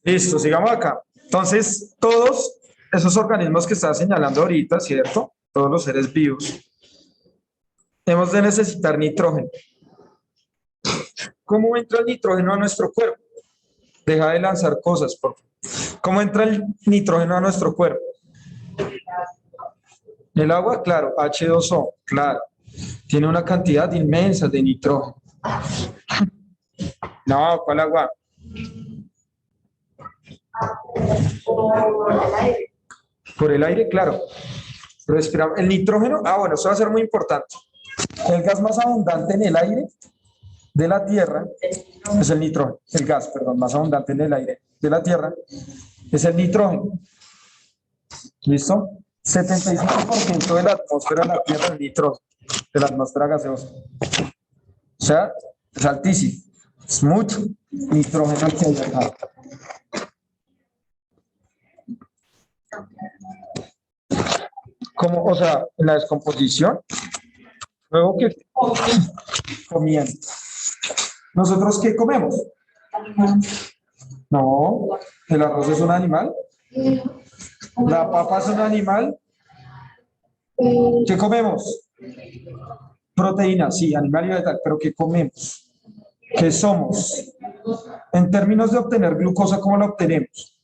Listo, sigamos acá. Entonces, todos esos organismos que estaba señalando ahorita, ¿cierto? Todos los seres vivos, hemos de necesitar nitrógeno. ¿Cómo entra el nitrógeno a nuestro cuerpo? Deja de lanzar cosas, por favor. ¿Cómo entra el nitrógeno a nuestro cuerpo? El agua, claro, H2O, claro. Tiene una cantidad inmensa de nitrógeno. No, ¿cuál agua? Por el aire, claro. Respiramos. El nitrógeno, bueno, eso va a ser muy importante. El gas más abundante en el aire de la Tierra es el nitrógeno. El gas, perdón, más abundante en el aire de la Tierra es el nitrógeno. ¿Listo? 75% de la atmósfera de la Tierra es nitrógeno, de la atmósfera gaseosa. O sea, es altísimo. Es mucho nitrógeno que hay acá. Como, o sea, en la descomposición, luego que comiendo. ¿Nosotros qué comemos? No, el arroz es un animal. La papa es un animal. ¿Qué comemos? Proteína, sí, animal y vegetal, pero ¿qué comemos? ¿Qué somos? En términos de obtener glucosa, ¿cómo la obtenemos?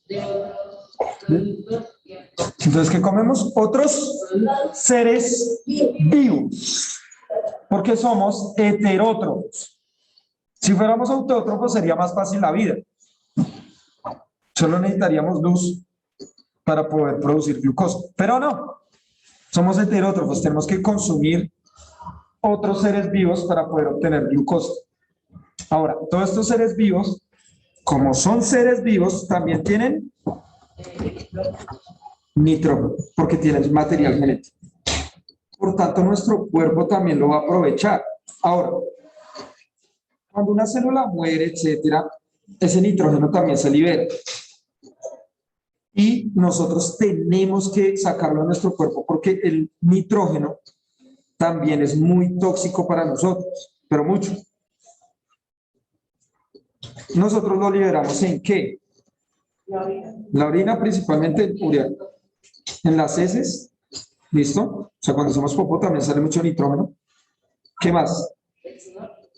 Entonces, ¿qué comemos? Otros seres vivos, porque somos heterótrofos. Si fuéramos autótrofos sería más fácil la vida. Solo necesitaríamos luz para poder producir glucosa, pero no. Somos heterótrofos, tenemos que consumir otros seres vivos para poder obtener glucosa. Ahora, todos estos seres vivos, como son seres vivos, también tienen nitrógeno, porque tienen material genético. Por tanto, nuestro cuerpo también lo va a aprovechar. Ahora, cuando una célula muere, etcétera, ese nitrógeno también se libera. Y nosotros tenemos que sacarlo de nuestro cuerpo porque el nitrógeno también es muy tóxico para nosotros, pero mucho. Nosotros lo liberamos ¿en qué? La orina, principalmente en urea. En las heces, ¿listo? O sea, cuando hacemos popó también sale mucho nitrógeno. ¿Qué más?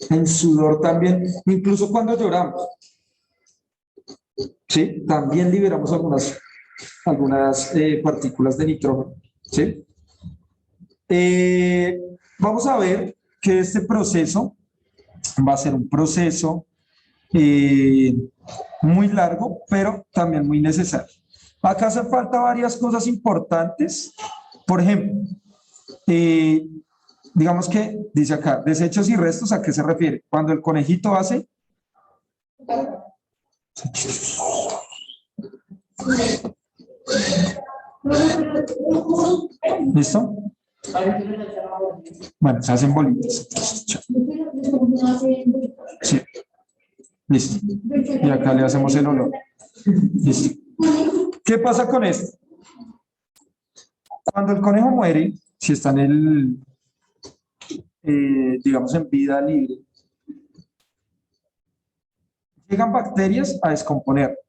En sudor también, incluso cuando lloramos. ¿Sí? También liberamos algunas partículas de nitrógeno. ¿Sí? Vamos a ver que este proceso va a ser un proceso muy largo, pero también muy necesario. Acá hace falta varias cosas importantes. Por ejemplo, digamos que dice acá, desechos y restos, ¿a qué se refiere? Cuando el conejito hace... ¿Listo? Bueno, se hacen bolitas. Sí. Listo. Y acá le hacemos el olor. Listo. ¿Qué pasa con esto? Cuando el conejo muere, si está en el, digamos, en vida libre, llegan bacterias a descomponer.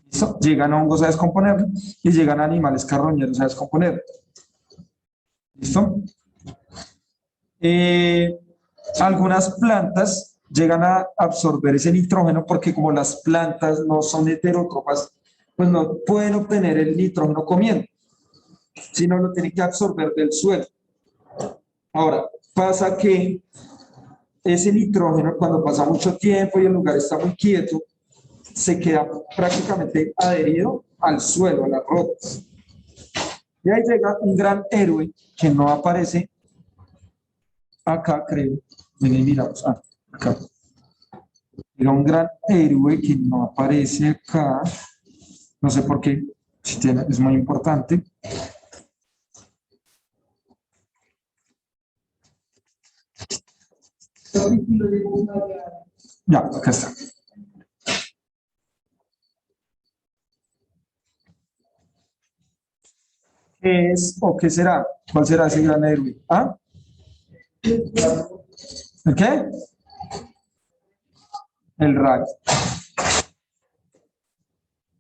¿Listo? Llegan hongos a descomponer y llegan animales carroñeros a descomponer. ¿Listo? Algunas plantas llegan a absorber ese nitrógeno porque como las plantas no son heterótrofas, pues no pueden obtener el nitrógeno comiendo, sino lo tienen que absorber del suelo. Ahora, pasa que ese nitrógeno, cuando pasa mucho tiempo y el lugar está muy quieto, se queda prácticamente adherido al suelo, a las rocas. Y ahí llega un gran héroe que no aparece acá, creo. Miramos, acá. Llega un gran héroe que no aparece acá. No sé por qué, si tiene, es muy importante. Ya, acá está. ¿Qué es o qué será? ¿Cuál será ese gran héroe? ¿Ah? ¿El qué? El rayo.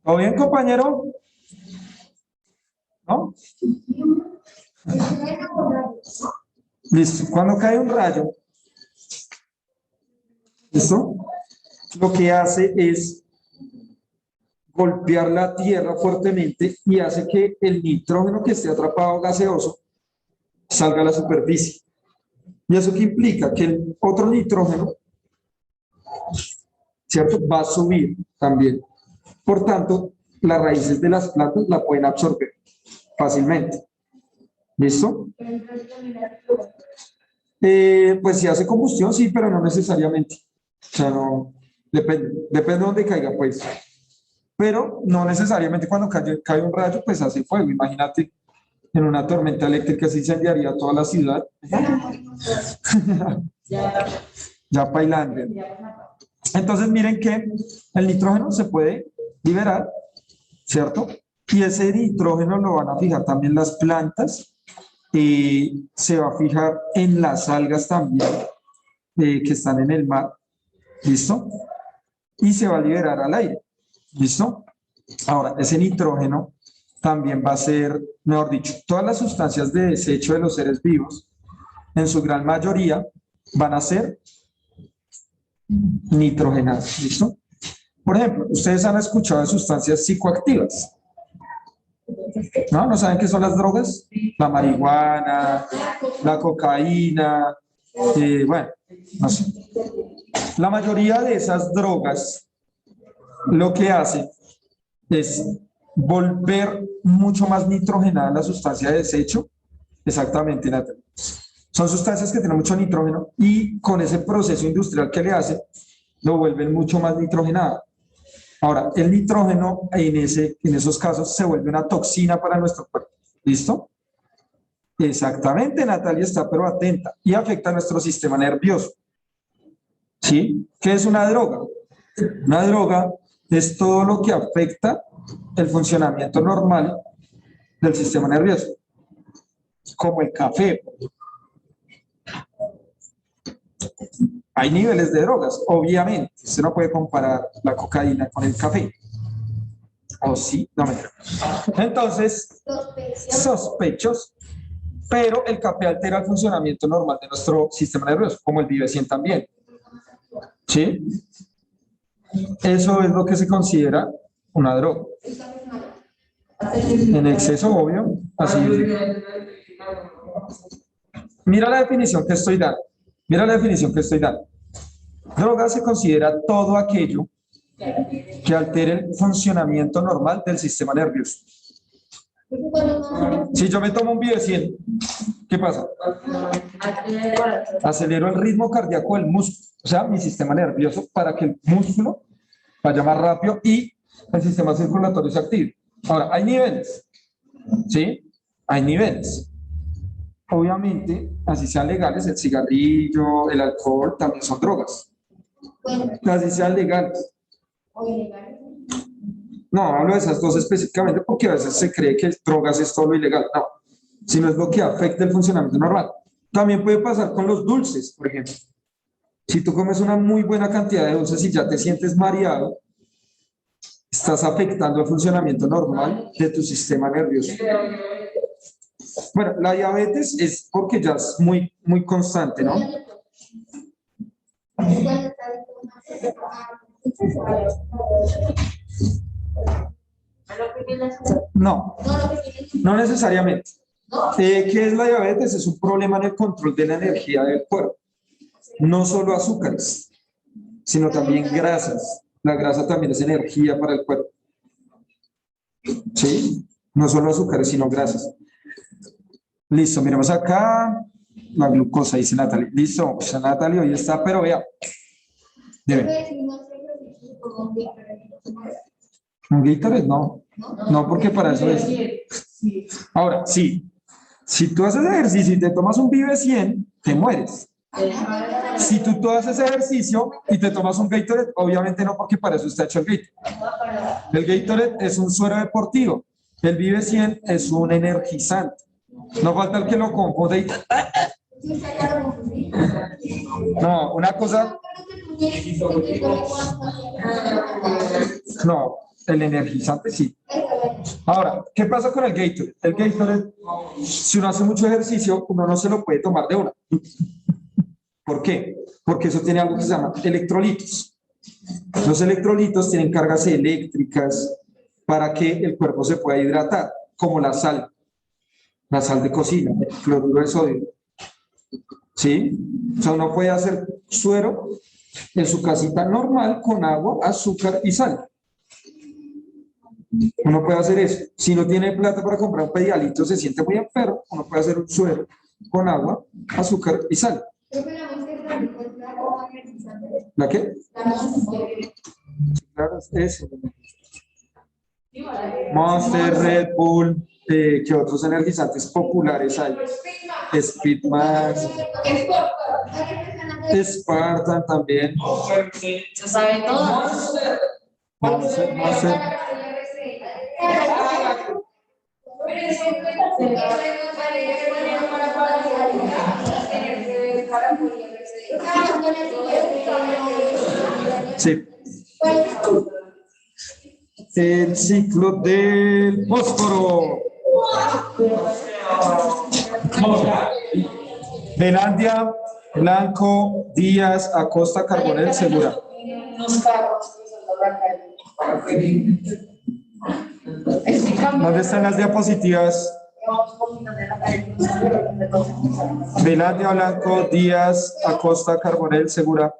¿Todo bien, compañero? ¿No? Listo. Cuando cae un rayo, ¿listo? Lo que hace es golpear la tierra fuertemente y hace que el nitrógeno que esté atrapado gaseoso salga a la superficie. ¿Y eso qué implica? Que el otro nitrógeno, ¿cierto? Va a subir también. Por tanto, las raíces de las plantas la pueden absorber fácilmente. ¿Listo? Pues si hace combustión, sí, pero no necesariamente. O sea, no, depende de dónde caiga, pues. Pero no necesariamente cuando cae un rayo, pues hace fuego. Imagínate, en una tormenta eléctrica se incendiaría toda la ciudad. Ya bailan. Entonces, miren que el nitrógeno se puede liberar, ¿cierto? Y ese nitrógeno lo van a fijar también las plantas. Se va a fijar en las algas también que están en el mar, ¿listo? Y se va a liberar al aire, ¿listo? Ahora, ese nitrógeno también va a ser, mejor dicho, todas las sustancias de desecho de los seres vivos, en su gran mayoría, van a ser nitrogenadas, ¿listo? Por ejemplo, ustedes han escuchado de sustancias psicoactivas. ¿No? ¿No saben qué son las drogas? La marihuana, la cocaína, bueno, no sé. La mayoría de esas drogas lo que hacen es volver mucho más nitrogenada la sustancia de desecho. Exactamente, Natalia. Son sustancias que tienen mucho nitrógeno y con ese proceso industrial que le hacen, lo vuelven mucho más nitrogenada. Ahora, el nitrógeno en esos casos se vuelve una toxina para nuestro cuerpo. ¿Listo? Exactamente, Natalia está pero atenta y afecta a nuestro sistema nervioso. ¿Sí? ¿Qué es una droga? Una droga es todo lo que afecta el funcionamiento normal del sistema nervioso, como el café. Hay niveles de drogas, obviamente. Usted no puede comparar la cocaína con el café. ¿O sí? No me creo. Entonces, sospechosos. Pero el café altera el funcionamiento normal de nuestro sistema nervioso, como el Vive 100 también. ¿Sí? Eso es lo que se considera una droga. En exceso, obvio. Así es. Mira la definición que estoy dando. Mira la definición que estoy dando. Droga se considera todo aquello que altere el funcionamiento normal del sistema nervioso. Si yo me tomo un Vive 100, ¿qué pasa? Acelero el ritmo cardíaco del músculo, o sea, mi sistema nervioso, para que el músculo vaya más rápido y el sistema circulatorio se active. Ahora, hay niveles, ¿sí? Hay niveles. Obviamente, así sean legales, el cigarrillo, el alcohol, también son drogas. Así sean legales. No, hablo de esas dos específicamente porque a veces se cree que drogas es todo lo ilegal. No, sino es lo que afecta el funcionamiento normal. También puede pasar con los dulces, por ejemplo. Si tú comes una muy buena cantidad de dulces y ya te sientes mareado, estás afectando el funcionamiento normal de tu sistema nervioso. Bueno, la diabetes es porque ya es muy constante, ¿no? No, no necesariamente. ¿Qué es la diabetes? Es un problema en el control de la energía del cuerpo. No solo azúcares, sino también grasas. La grasa también es energía para el cuerpo. ¿Sí? No solo azúcares, sino grasas. Listo, miremos acá. La glucosa, dice Natalie. Listo, o sea, Natalie hoy está, pero vea. Debe. ¿Un Gatorade? No. No, porque para eso es. Ahora, sí. Si tú haces ejercicio y te tomas un Vive 100, te mueres. Si tú haces ejercicio y te tomas un Gatorade, obviamente no, porque para eso está hecho el Gatorade. El Gatorade es un suero deportivo. El Vive 100 es un energizante. No falta el que lo confunde y... No, una cosa... No, El energizante sí. Ahora, ¿qué pasa con el Gatorade? El Gatorade, si uno hace mucho ejercicio, uno no se lo puede tomar de una. ¿Por qué? Porque eso tiene algo que se llama electrolitos. Los electrolitos tienen cargas eléctricas para que el cuerpo se pueda hidratar, como la sal de cocina, el cloruro de sodio. ¿Sí? O sea, uno puede hacer suero en su casita normal con agua, azúcar y sal. Uno puede hacer eso. Si no tiene plata para comprar un pedialito, se siente muy enfermo, uno puede hacer un suero con agua, azúcar y sal. ¿La qué? Claro, es eso. Monster, Red Bull, ¿qué otros energizantes populares hay? Speedmax, Spartan también. Se sabe todo. Monster. Sí. El ciclo del fósforo. Velandia, Blanco, Díaz, Acosta, Carbonell, Segura. Los carros cruzando la calle. ¿Dónde están las diapositivas? Velandia, Blanco, Díaz, Acosta, Carbonell, Segura.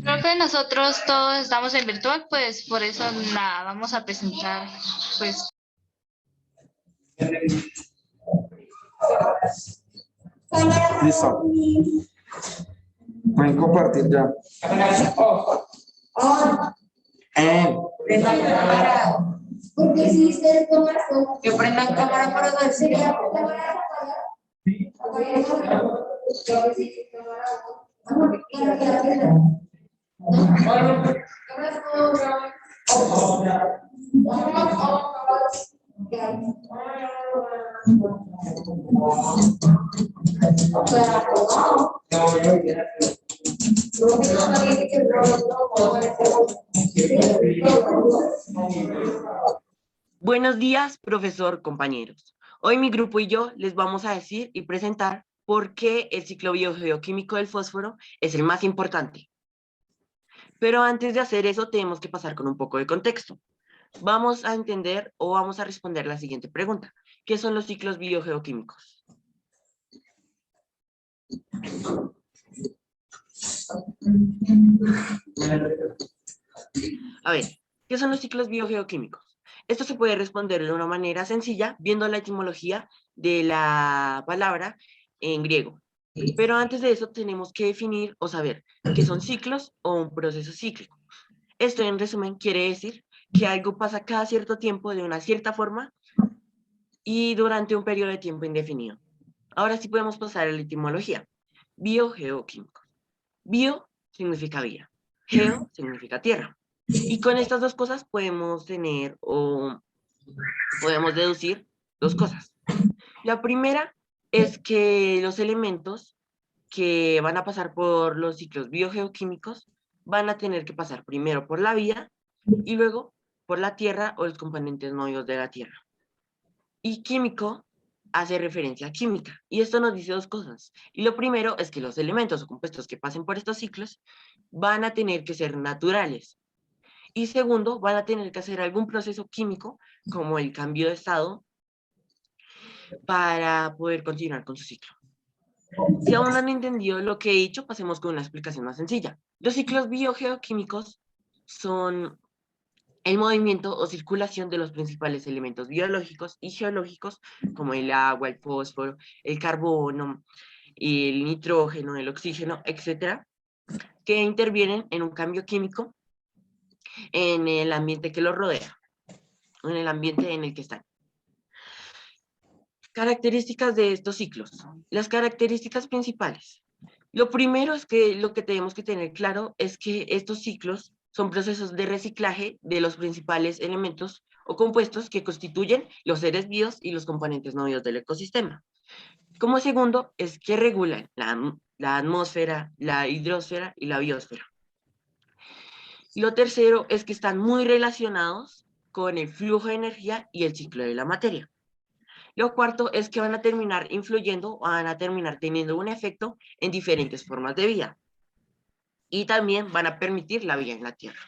Profe, nosotros todos estamos en virtual, pues por eso nada, vamos a presentar, pues. Listo. Pueden compartir ya. Porque si ustedes toman que prendan cámara para ver si Buenos días, profesor, compañeros. Hoy mi grupo y yo les vamos a decir y presentar por qué el ciclo biogeoquímico del fósforo es el más importante. Pero antes de hacer eso tenemos que pasar con un poco de contexto. Vamos a entender o vamos a responder la siguiente pregunta. ¿Qué son los ciclos biogeoquímicos? A ver, ¿qué son los ciclos biogeoquímicos? Esto se puede responder de una manera sencilla viendo la etimología de la palabra en griego. Pero antes de eso tenemos que definir o saber qué son ciclos o un proceso cíclico. Esto en resumen quiere decir que algo pasa cada cierto tiempo de una cierta forma y durante un periodo de tiempo indefinido. Ahora sí podemos pasar a la etimología. Biogeoquímico. Bio significa vida. Geo significa tierra. Y con estas dos cosas podemos tener o podemos deducir dos cosas. La primera es que los elementos que van a pasar por los ciclos biogeoquímicos van a tener que pasar primero por la vía y luego por la tierra o los componentes no vivos de la tierra. Y químico hace referencia a química. Y esto nos dice dos cosas. Y lo primero es que los elementos o compuestos que pasen por estos ciclos van a tener que ser naturales. Y segundo, van a tener que hacer algún proceso químico, como el cambio de estado, para poder continuar con su ciclo. Si aún no han entendido lo que he dicho, pasemos con una explicación más sencilla. Los ciclos biogeoquímicos son el movimiento o circulación de los principales elementos biológicos y geológicos, como el agua, el fósforo, el carbono, el nitrógeno, el oxígeno, etcétera, que intervienen en un cambio químico en el ambiente que los rodea, o en el ambiente en el que están. Características de estos ciclos. Las características principales. Lo primero es que lo que tenemos que tener claro es que estos ciclos son procesos de reciclaje de los principales elementos o compuestos que constituyen los seres vivos y los componentes no vivos del ecosistema. Como segundo, es que regulan la atmósfera, la hidrosfera y la biosfera. Lo tercero es que están muy relacionados con el flujo de energía y el ciclo de la materia. Lo cuarto es que van a terminar influyendo o van a terminar teniendo un efecto en diferentes formas de vida. Y también van a permitir la vida en la Tierra.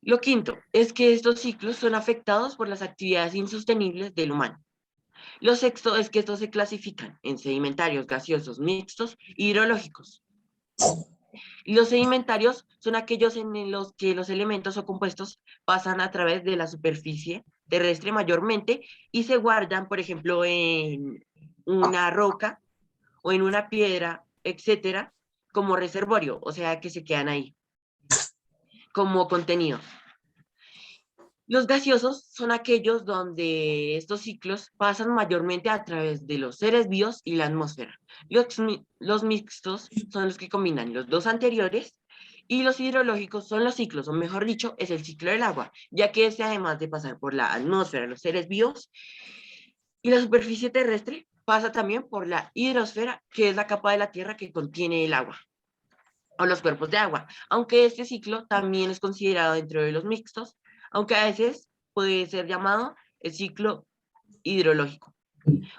Lo quinto es que estos ciclos son afectados por las actividades insostenibles del humano. Lo sexto es que estos se clasifican en sedimentarios, gaseosos, mixtos y hidrológicos. Los sedimentarios son aquellos en los que los elementos o compuestos pasan a través de la superficie terrestre mayormente y se guardan, por ejemplo, en una roca o en una piedra, etcétera, como reservorio, o sea que se quedan ahí como contenido. Los gaseosos son aquellos donde estos ciclos pasan mayormente a través de los seres vivos y la atmósfera. Los mixtos son los que combinan los dos anteriores y los hidrológicos son los ciclos, o mejor dicho, es el ciclo del agua, ya que este, además de pasar por la atmósfera, los seres vivos y la superficie terrestre, pasa también por la hidrosfera, que es la capa de la Tierra que contiene el agua o los cuerpos de agua, aunque este ciclo también es considerado dentro de los mixtos, aunque a veces puede ser llamado el ciclo hidrológico.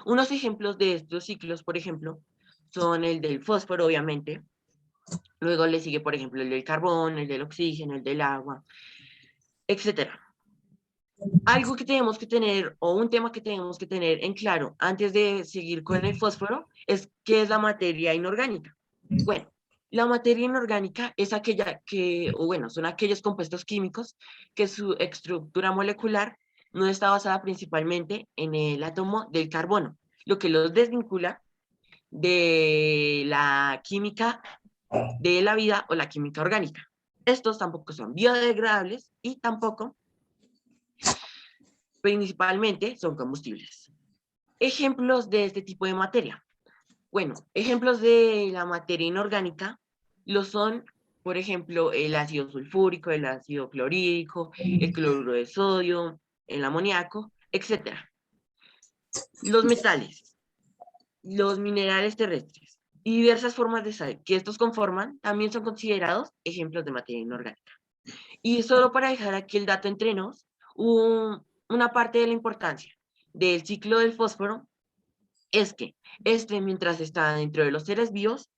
Unos ejemplos de estos ciclos, por ejemplo, son el del fósforo, obviamente, luego le sigue, por ejemplo, el del carbón, el del oxígeno, el del agua, etcétera. Algo que tenemos que tener, o un tema que tenemos que tener en claro antes de seguir con el fósforo, es qué es la materia inorgánica. Bueno, la materia inorgánica es aquella que, o bueno, son aquellos compuestos químicos que su estructura molecular no está basada principalmente en el átomo del carbono, lo que los desvincula de la química de la vida o la química orgánica. Estos tampoco son biodegradables y tampoco principalmente son combustibles. Ejemplos de este tipo de materia. Bueno, ejemplos de la materia inorgánica lo son, por ejemplo, el ácido sulfúrico, el ácido clorhídrico, el cloruro de sodio, el amoníaco, etc. Los metales, los minerales terrestres y diversas formas de sal que estos conforman también son considerados ejemplos de materia inorgánica. Y solo para dejar aquí el dato entre nos, una parte de la importancia del ciclo del fósforo es que este, mientras está dentro de los seres vivos,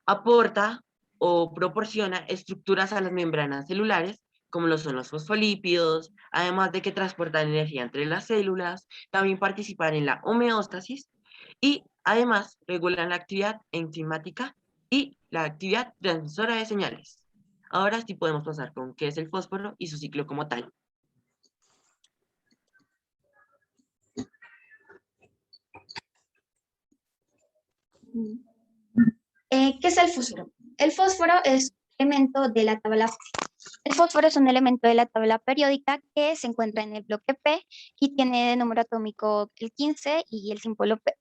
aporta o proporciona estructuras a las membranas celulares, como lo son los fosfolípidos, además de que transportan energía entre las células, también participan en la homeostasis y además regulan la actividad enzimática y la actividad transmisora de señales. Ahora sí podemos pasar con qué es el fósforo y su ciclo como tal. ¿Qué es el fósforo? El fósforo es un elemento de la tabla. El fósforo es un elemento de la tabla periódica que se encuentra en el bloque P y tiene de número atómico el 15 y el símbolo P.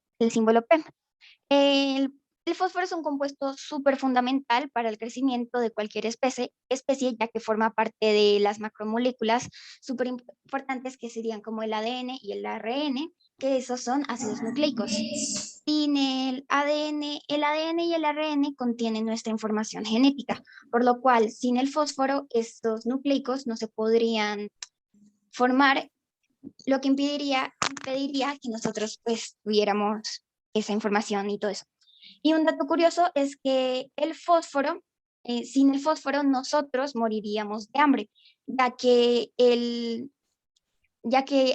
El, el fósforo es un compuesto súper fundamental para el crecimiento de cualquier especie, ya que forma parte de las macromoléculas súper importantes que serían como el ADN y el ARN, que esos son ácidos nucleicos. Sin el ADN y el ARN contienen nuestra información genética, por lo cual sin el fósforo estos nucleicos no se podrían formar, lo que impediría que nosotros pues tuviéramos esa información y todo eso. Y un dato curioso es que el fósforo, sin el fósforo nosotros moriríamos de hambre, ya que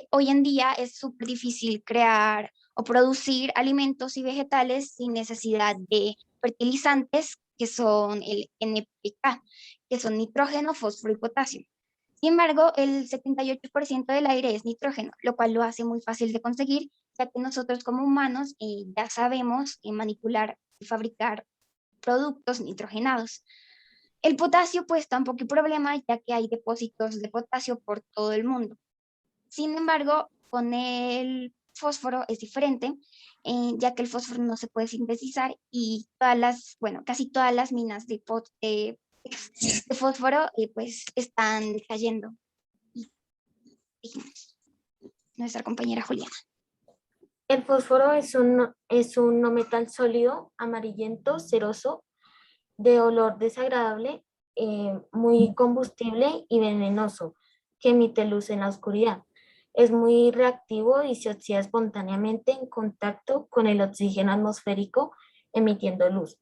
hoy en día es súper difícil crear o producir alimentos y vegetales sin necesidad de fertilizantes que son el NPK, que son nitrógeno, fósforo y potasio. Sin embargo, el 78% del aire es nitrógeno, lo cual lo hace muy fácil de conseguir, ya que nosotros como humanos ya sabemos manipular y fabricar productos nitrogenados. El potasio pues tampoco hay problema, ya que hay depósitos de potasio por todo el mundo. Sin embargo, con el fósforo es diferente, ya que el fósforo no se puede sintetizar y casi todas las minas de fósforo pues están cayendo. Y nuestra compañera Juliana. El fósforo es un no metal sólido, amarillento, ceroso, de olor desagradable, muy combustible y venenoso que emite luz en la oscuridad. Es muy reactivo y se oxida espontáneamente en contacto con el oxígeno atmosférico emitiendo luz.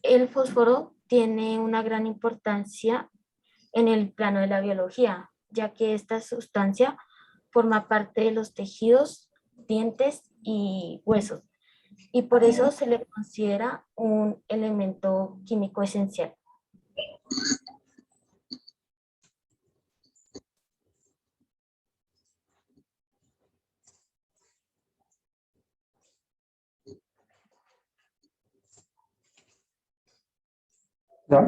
El fósforo tiene una gran importancia en el plano de la biología, ya que esta sustancia forma parte de los tejidos, dientes y huesos, y por eso se le considera un elemento químico esencial. ¿Ya?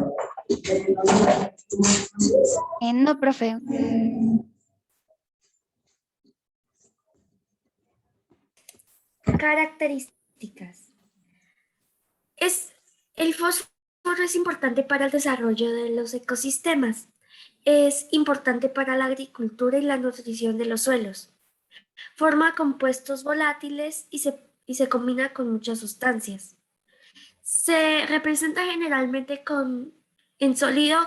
No, profe. Características. El fósforo es importante para el desarrollo de los ecosistemas. Es importante para la agricultura y la nutrición de los suelos. Forma compuestos volátiles y se combina con muchas sustancias. Se representa generalmente en sólido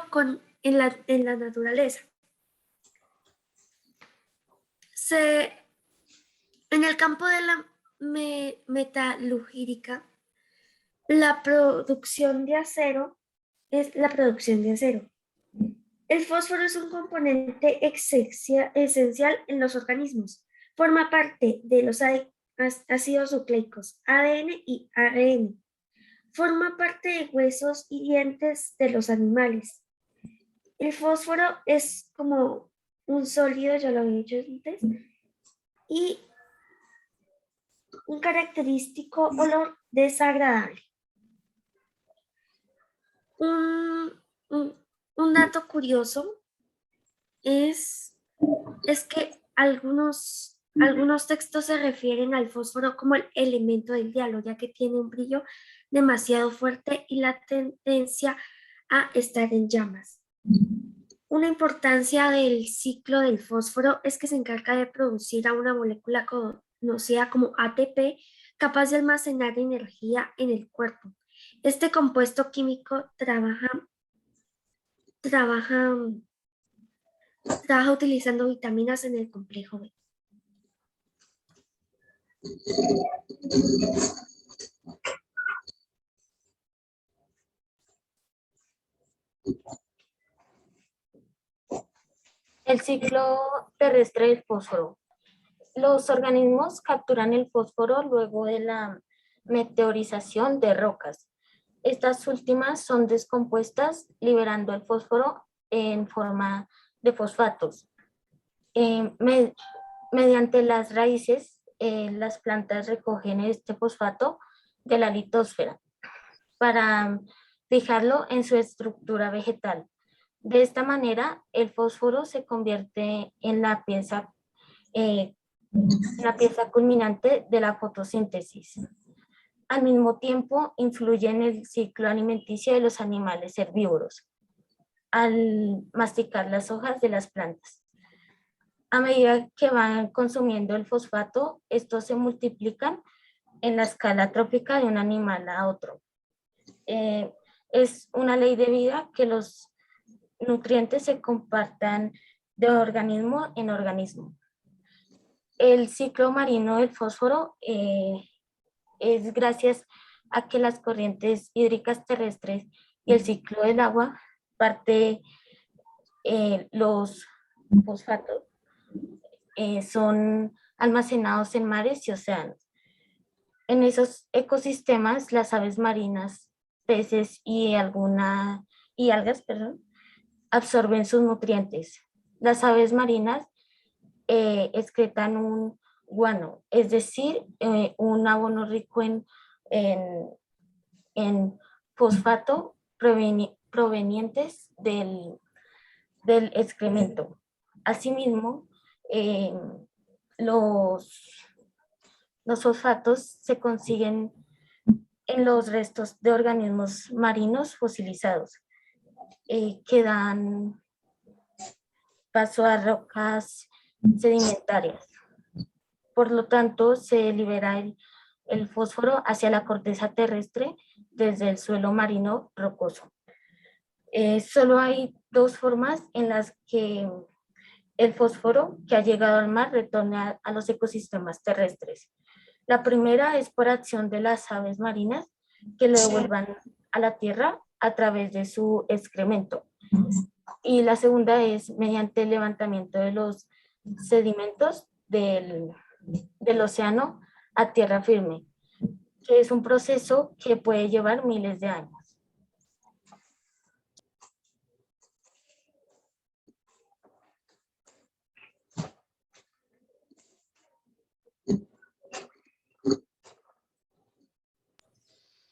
en la naturaleza. En el campo de la metalúrgica, la producción de acero es la producción de acero. El fósforo es un componente esencial en los organismos. Forma parte de los ácidos nucleicos, ADN y ARN. Forma parte de huesos y dientes de los animales. El fósforo es como un sólido, ya lo había dicho antes, y un característico olor desagradable. Un dato curioso es que algunos textos se refieren al fósforo como el elemento del diablo, ya que tiene un brillo demasiado fuerte y la tendencia a estar en llamas. Una importancia del ciclo del fósforo es que se encarga de producir a una molécula conocida como ATP, capaz de almacenar energía en el cuerpo. Este compuesto químico trabaja utilizando vitaminas en el complejo B. El ciclo terrestre del fósforo. Los organismos capturan el fósforo luego de la meteorización de rocas. Estas últimas son descompuestas, liberando el fósforo en forma de fosfatos. Mediante las raíces, las plantas recogen este fosfato de la litosfera para fijarlo en su estructura vegetal. De esta manera, el fósforo se convierte en la pieza culminante de la fotosíntesis. Al mismo tiempo, influye en el ciclo alimenticio de los animales herbívoros al masticar las hojas de las plantas. A medida que van consumiendo el fosfato, estos se multiplican en la escala trófica de un animal a otro. Es una ley de vida que los nutrientes se compartan de organismo en organismo. El ciclo marino del fósforo es gracias a que las corrientes hídricas terrestres y el ciclo del agua los fosfatos son almacenados en mares y océanos. En esos ecosistemas, las aves marinas, peces y algas, absorben sus nutrientes. Las aves marinas excretan un guano, es decir, un abono rico en fosfato provenientes del excremento. Asimismo, los fosfatos se consiguen en los restos de organismos marinos fosilizados que dan paso a rocas sedimentarias. Por lo tanto, se libera el fósforo hacia la corteza terrestre desde el suelo marino rocoso. Solo hay dos formas en las que el fósforo que ha llegado al mar retorna a los ecosistemas terrestres. La primera es por acción de las aves marinas que lo devuelvan a la tierra a través de su excremento. Y la segunda es mediante el levantamiento de los sedimentos del océano a tierra firme, que es un proceso que puede llevar miles de años.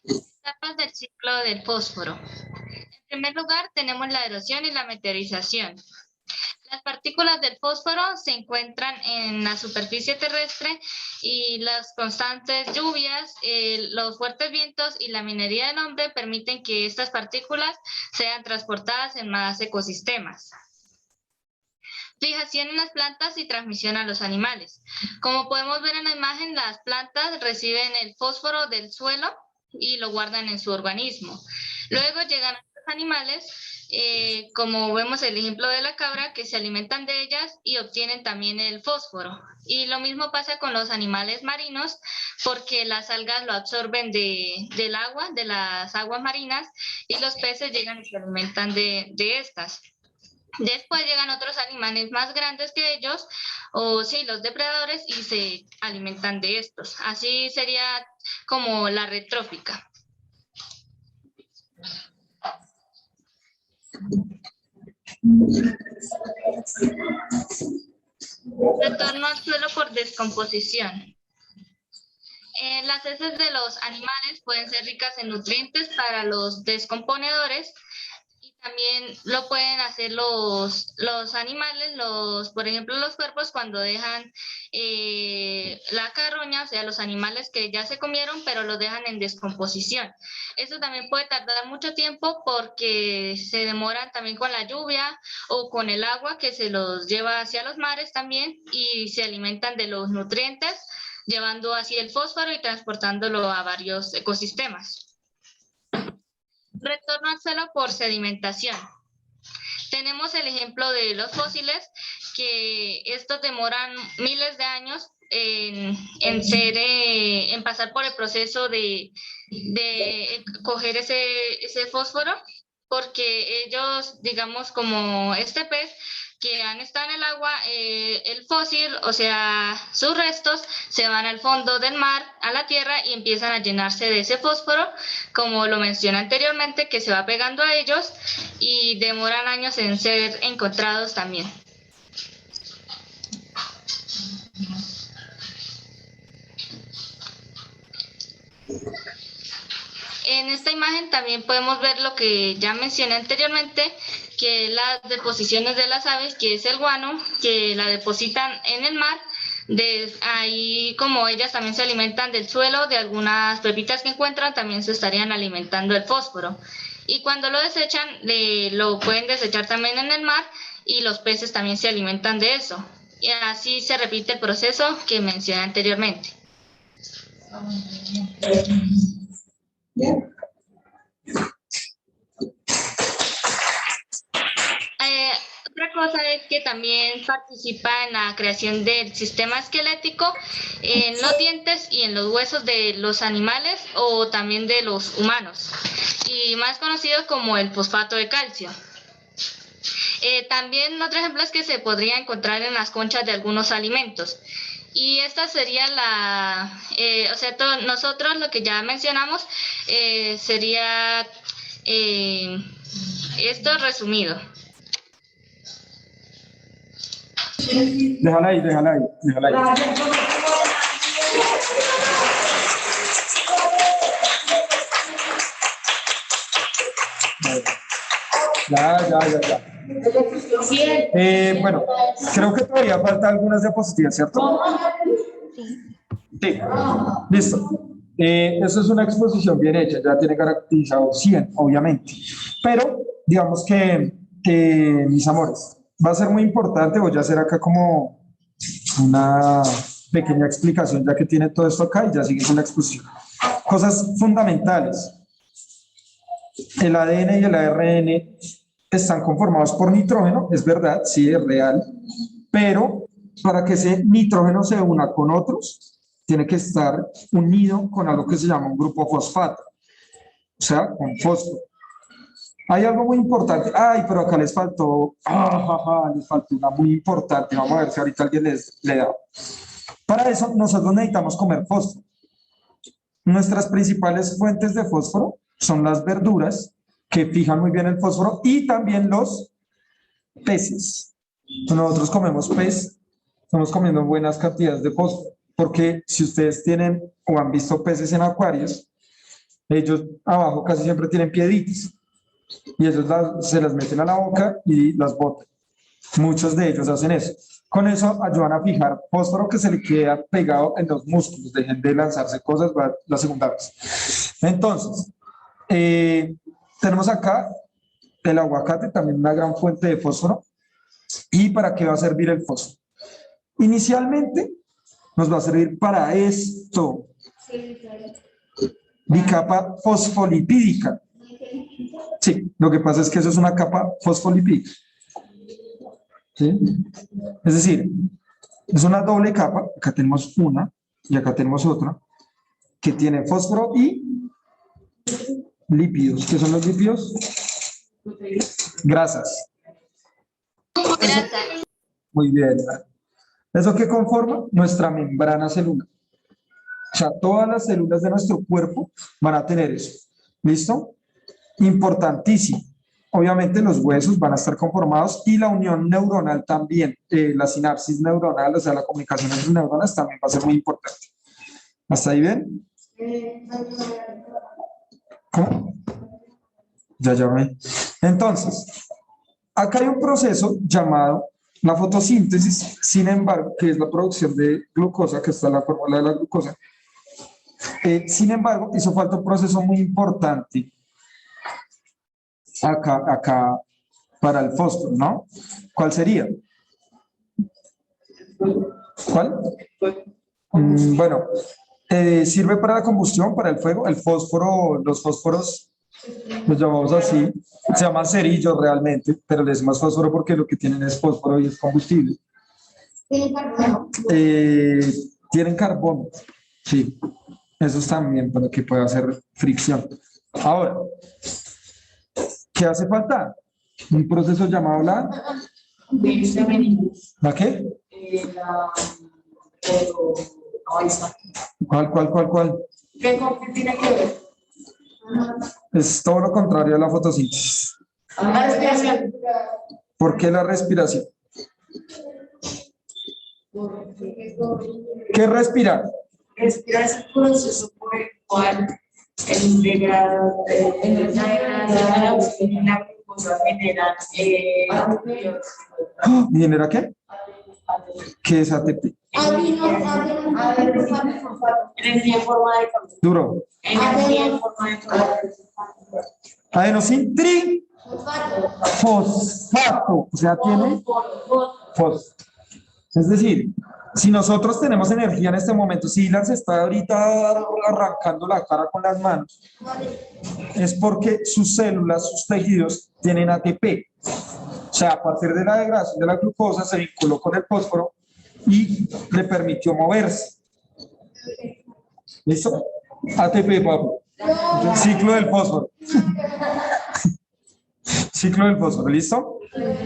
Etapas del ciclo del fósforo. En primer lugar, tenemos la erosión y la meteorización. Las partículas del fósforo se encuentran en la superficie terrestre y las constantes lluvias, los fuertes vientos y la minería del hombre permiten que estas partículas sean transportadas en más ecosistemas. Fijación en las plantas y transmisión a los animales. Como podemos ver en la imagen, las plantas reciben el fósforo del suelo y lo guardan en su organismo. Luego llegan a los animales, como vemos el ejemplo de la cabra, que se alimentan de ellas y obtienen también el fósforo. Y lo mismo pasa con los animales marinos, porque las algas lo absorben del agua, de las aguas marinas, y los peces llegan y se alimentan de estas. Después llegan otros animales más grandes que ellos, o sí, los depredadores, y se alimentan de estos. Así sería como la red trófica. Retorno al suelo por descomposición. Las heces de los animales pueden ser ricas en nutrientes para los descomponedores. También lo pueden hacer los animales, por ejemplo, los cuervos cuando dejan la carroña, o sea, los animales que ya se comieron, pero los dejan en descomposición. Eso también puede tardar mucho tiempo porque se demoran también con la lluvia o con el agua que se los lleva hacia los mares también y se alimentan de los nutrientes, llevando así el fósforo y transportándolo a varios ecosistemas. Retorno al suelo por sedimentación. Tenemos el ejemplo de los fósiles, que estos demoran miles de años en pasar por el proceso de coger ese fósforo, porque ellos, digamos, como este pez, que han estado en el agua, el fósil, o sea, sus restos, se van al fondo del mar, a la tierra, y empiezan a llenarse de ese fósforo, como lo mencioné anteriormente, que se va pegando a ellos y demoran años en ser encontrados también. En esta imagen también podemos ver lo que ya mencioné anteriormente, que las deposiciones de las aves, que es el guano, que la depositan en el mar. De ahí, como ellas también se alimentan del suelo, de algunas pepitas que encuentran, también se estarían alimentando del fósforo. Y cuando lo desechan, lo pueden desechar también en el mar y los peces también se alimentan de eso. Y así se repite el proceso que mencioné anteriormente. Otra cosa es que también participa en la creación del sistema esquelético en los dientes y en los huesos de los animales o también de los humanos, y más conocido como el fosfato de calcio. También otro ejemplo es que se podría encontrar en las conchas de algunos alimentos. Y esta sería nosotros lo que ya mencionamos sería esto resumido. Déjala ahí. Ya. Bueno, creo que todavía falta algunas diapositivas, ¿cierto? Sí. Listo. Eso es una exposición bien hecha, ya tiene garantizado 100, obviamente. Pero, digamos que, mis amores, va a ser muy importante, voy a hacer acá como una pequeña explicación, ya que tiene todo esto acá y ya sigue con la exposición. Cosas fundamentales. el ADN y el ARN están conformados por nitrógeno, es verdad, sí, es real, pero para que ese nitrógeno se una con otros, tiene que estar unido con algo que se llama un grupo fosfato, o sea, con fósforo. Hay algo muy importante, ay, pero acá les faltó, les faltó una muy importante, vamos a ver si ahorita alguien le da. Para eso nosotros necesitamos comer fósforo. Nuestras principales fuentes de fósforo son las verduras, que fijan muy bien el fósforo, y también los peces. Nosotros comemos pez, estamos comiendo buenas cantidades de fósforo, porque si ustedes tienen o han visto peces en acuarios, ellos abajo casi siempre tienen piedritas, y ellos se las meten a la boca y las botan. Muchos de ellos hacen eso. Con eso ayudan a fijar fósforo que se le queda pegado en los músculos. Dejen de lanzarse cosas, va la segunda vez. Entonces, tenemos acá el aguacate, también una gran fuente de fósforo. ¿Y para qué va a servir el fósforo? Inicialmente nos va a servir para esto. Bicapa fosfolipídica. Sí, lo que pasa es que eso es una capa fosfolipídica. ¿Sí? Es decir, es una doble capa, acá tenemos una y acá tenemos otra, que tiene fósforo y lípidos. ¿Qué son los lípidos? Grasas. Grasa. Muy bien. ¿Eso qué conforma? Nuestra membrana celular. O sea, todas las células de nuestro cuerpo van a tener eso. ¿Listo? Importantísimo. Obviamente los huesos van a estar conformados y la unión neuronal también, la sinapsis neuronal, o sea, la comunicación entre neuronas también va a ser muy importante. ¿Hasta ahí bien? ¿Cómo? Ya ven. Entonces, acá hay un proceso llamado la fotosíntesis, sin embargo, que es la producción de glucosa, que está en la fórmula de la glucosa. Sin embargo, hizo falta un proceso muy importante acá para el fósforo, ¿no? ¿Cuál sería? ¿Cuál? Bueno, sirve para la combustión, para el fuego. El fósforo, los fósforos, los llamamos así, se llaman cerillos realmente, pero les decimos fósforo porque lo que tienen es fósforo y es combustible. Tienen carbono, sí, esos también para que pueda hacer fricción. Ahora, ¿qué hace falta? Un proceso llamado ¿la qué? ¿Cuál? ¿Qué tiene que ver? Es todo lo contrario a la fotosíntesis. La respiración. ¿Por qué la respiración? ¿Qué es respirar? Respirar es el proceso por el cual el degradado, la oxígeno y la glucosa generan ¿Genera qué? ¿Qué es ATP? energía en forma de cambio. Duro. Energía en forma de cambio. Adenosin trifosfato. O sea, tiene fos. Es decir, si nosotros tenemos energía en este momento, si Ilan se está ahorita arrancando la cara con las manos, es porque sus células, sus tejidos tienen ATP. O sea, a partir de la degradación de la glucosa se vinculó con el fósforo y le permitió moverse. ¿Listo? ATP, papu. Ciclo del fósforo. Ciclo del fósforo, ¿listo?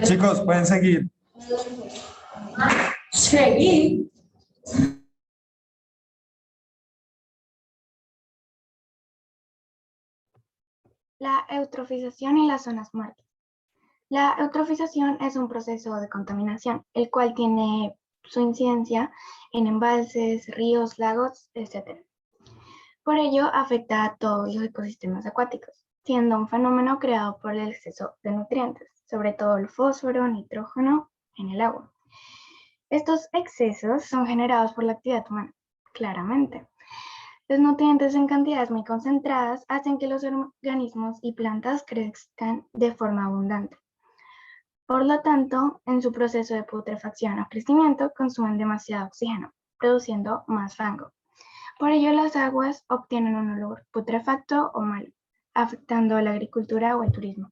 Chicos, pueden seguir. Seguir. La eutrofización y las zonas muertas. La eutrofización es un proceso de contaminación, el cual tiene su incidencia en embalses, ríos, lagos, etc. Por ello, afecta a todos los ecosistemas acuáticos, siendo un fenómeno creado por el exceso de nutrientes, sobre todo el fósforo, nitrógeno en el agua. Estos excesos son generados por la actividad humana, claramente. Los nutrientes en cantidades muy concentradas hacen que los organismos y plantas crezcan de forma abundante. Por lo tanto, en su proceso de putrefacción o crecimiento, consumen demasiado oxígeno, produciendo más fango. Por ello, las aguas obtienen un olor putrefacto o malo, afectando a la agricultura o el turismo.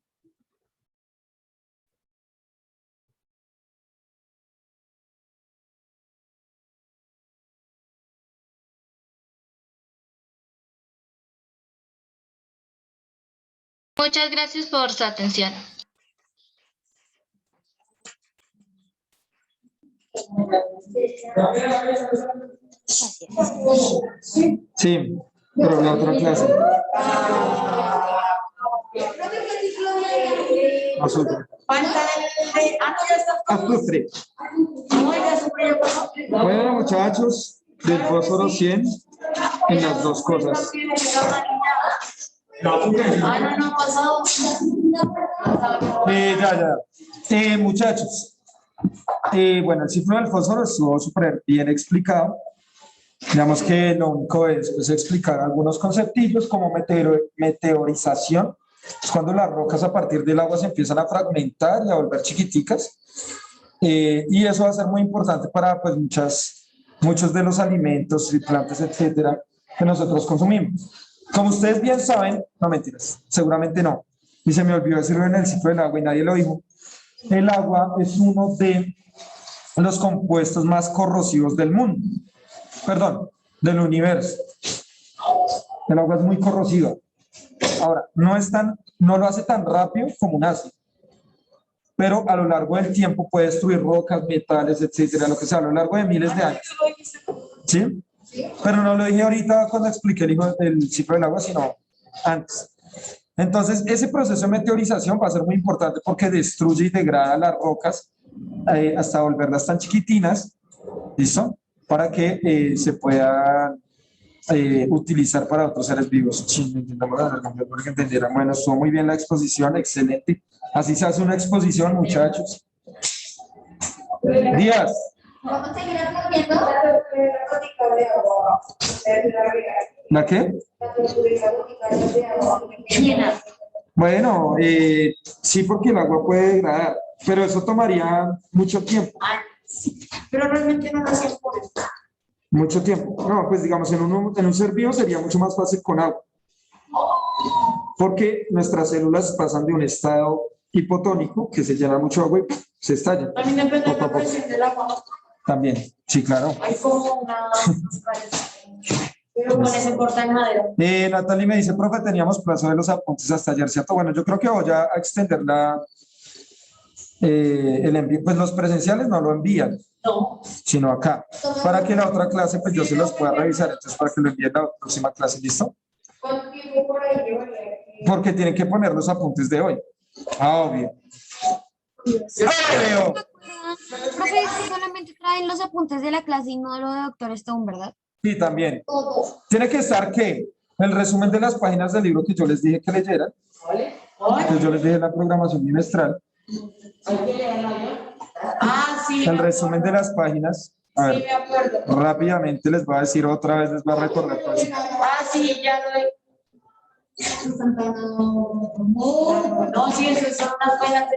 Muchas gracias por su atención. Sí, pero la otra clase. Azufre. Azufre. Bueno, muchachos, del fósforo 100 en las dos cosas. Muchachos, bueno, el ciclo del fósforo estuvo súper bien explicado. Digamos que lo único es pues, explicar algunos conceptillos como meteorización, es cuando las rocas a partir del agua se empiezan a fragmentar y a volver chiquiticas. Y eso va a ser muy importante para pues, muchos de los alimentos y plantas, etcétera, que nosotros consumimos. Como ustedes bien saben, no mentiras, seguramente no, y se me olvidó decirlo en el ciclo del agua y nadie lo dijo, el agua es uno de los compuestos más corrosivos del mundo, perdón, del universo. El agua es muy corrosiva. Ahora, no lo hace tan rápido como un ácido, pero a lo largo del tiempo puede destruir rocas, metales, etcétera, lo que sea, a lo largo de miles de años. ¿Sí? Pero no lo dije ahorita cuando expliqué el ciclo del agua, sino antes. Entonces, ese proceso de meteorización va a ser muy importante porque destruye y degrada las rocas hasta volverlas tan chiquitinas, ¿listo? Para que se puedan utilizar para otros seres vivos. Sí, para que entendieran. Bueno, estuvo muy bien la exposición, excelente. Así se hace una exposición, muchachos. Díaz. ¿Vamos a seguir aprendiendo? ¿La qué? Bueno, sí, porque el agua puede degradar, pero eso tomaría mucho tiempo. Pero realmente no lo hacían por eso. Mucho tiempo. No, pues digamos, en un ser vivo sería mucho más fácil con agua. Porque nuestras células pasan de un estado hipotónico, que se llena mucho agua y se estallan. También depende de Poco a la poco. presión del agua. También, sí, claro. Hay como una... Pero con ese corta en madera. Natalie me dice, profe, teníamos plazo de los apuntes hasta ayer, ¿cierto? Bueno, yo creo que voy a extender el envío. Pues los presenciales no lo envían, No. sino acá. Para que la otra clase, pues yo se los pueda revisar. Entonces, para que lo envíen la próxima clase, ¿listo? ¿Cuánto tiempo por ahí llevaría? Porque tienen que poner los apuntes de hoy. Ah, obvio. Obvio. Profe, es que solamente traen los apuntes de la clase y no lo de Doctor Stone, ¿verdad? Sí, también. Todo. Tiene que estar, ¿qué? El resumen de las páginas del libro que yo les dije que leyeran. ¿Vale? Que yo les dije la programación bimestral. Hay que leerla ya. Ah, sí. El resumen de las páginas. A Sí, ver, me acuerdo. rápidamente les voy a decir otra vez, les voy a recordar todo eso. Ah, sí, ya lo he. No, sí, eso son unas buenas de...